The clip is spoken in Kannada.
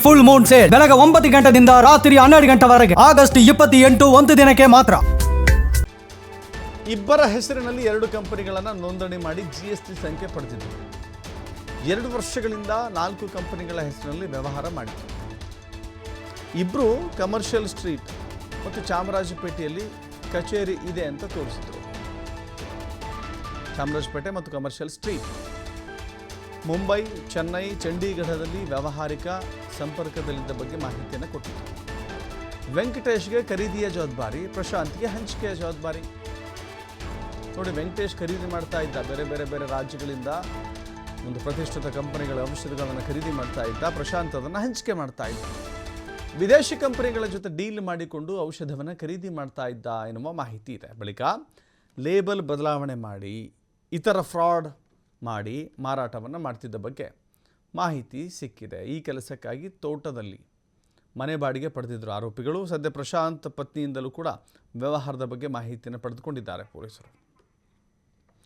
ಫುಲ್ ಮೂನ್ ಸೇಲ್ ಬೆಳಗ್ಗೆ 9 ಗಂಟೆಯಿಂದ ರಾತ್ರಿ 12 ಗಂಟೆವರೆಗೆ ಆಗಸ್ಟ್ 28 ಒಂದು ದಿನಕ್ಕೆ ಮಾತ್ರ. ಇಬ್ಬರ ಹೆಸರಿನಲ್ಲಿ 2 ಕಂಪನಿಗಳನ್ನು ನೋಂದಣಿ ಮಾಡಿ GST ಸಂಖ್ಯೆ ಪಡೆದಿದ್ದರು. 2 ವರ್ಷಗಳಿಂದ 4 ಕಂಪನಿಗಳ ಹೆಸರಿನಲ್ಲಿ ವ್ಯವಹಾರ ಮಾಡಿದರು. ಇಬ್ಬರು ಕಮರ್ಷಿಯಲ್ ಸ್ಟ್ರೀಟ್ ಮತ್ತು ಚಾಮರಾಜಪೇಟೆಯಲ್ಲಿ ಕಚೇರಿ ಇದೆ ಅಂತ ತೋರಿಸಿದರು. ಚಾಮರಾಜಪೇಟೆ ಮತ್ತು ಕಮರ್ಷಿಯಲ್ ಸ್ಟ್ರೀಟ್, ಮುಂಬೈ, ಚೆನ್ನೈ, ಚಂಡೀಗಢದಲ್ಲಿ ವ್ಯಾವಹಾರಿಕ ಸಂಪರ್ಕದಲ್ಲಿದ್ದ ಬಗ್ಗೆ ಮಾಹಿತಿಯನ್ನು ಕೊಟ್ಟಿದ್ದರು. ವೆಂಕಟೇಶ್ಗೆ ಖರೀದಿಯ ಜವಾಬ್ದಾರಿ, ಪ್ರಶಾಂತ್ಗೆ ಹಂಚಿಕೆಯ ಜವಾಬ್ದಾರಿ. ನೋಡಿ, ವೆಂಕಟೇಶ್ ಖರೀದಿ ಮಾಡ್ತಾ ಇದ್ದ, ಬೇರೆ ಬೇರೆ ರಾಜ್ಯಗಳಿಂದ ಒಂದು ಪ್ರತಿಷ್ಠಿತ ಕಂಪನಿಗಳ ಔಷಧಿಗಳನ್ನು ಖರೀದಿ ಮಾಡ್ತಾ ಇದ್ದ. ಪ್ರಶಾಂತ್ ಅದನ್ನು ಹಂಚಿಕೆ ಮಾಡ್ತಾ ಇದ್ದ. ವಿದೇಶಿ ಕಂಪನಿಗಳ ಜೊತೆ ಡೀಲ್ ಮಾಡಿಕೊಂಡು ಔಷಧವನ್ನು ಖರೀದಿ ಮಾಡ್ತಾ ಇದ್ದ ಎನ್ನುವ ಮಾಹಿತಿ ಇದೆ. ಬಳಿಕ ಲೇಬಲ್ ಬದಲಾವಣೆ ಮಾಡಿ ಇತರ ಫ್ರಾಡ್ ಮಾಡಿ ಮಾರಾಟವನ್ನು ಮಾಡ್ತಿದ್ದ ಬಗ್ಗೆ ಮಾಹಿತಿ ಸಿಕ್ಕಿದೆ. ಈ ಕೆಲಸಕ್ಕಾಗಿ ತೋಟದಲ್ಲಿ ಮನೆ ಬಾಡಿಗೆ ಪಡೆದಿದ್ದರು ಆರೋಪಿಗಳು. ಸದ್ಯ ಪ್ರಶಾಂತ್ ಪತ್ನಿಯಿಂದಲೂ ಕೂಡ ವ್ಯವಹಾರದ ಬಗ್ಗೆ ಮಾಹಿತಿಯನ್ನು ಪಡೆದುಕೊಂಡಿದ್ದಾರೆ ಪೊಲೀಸರು.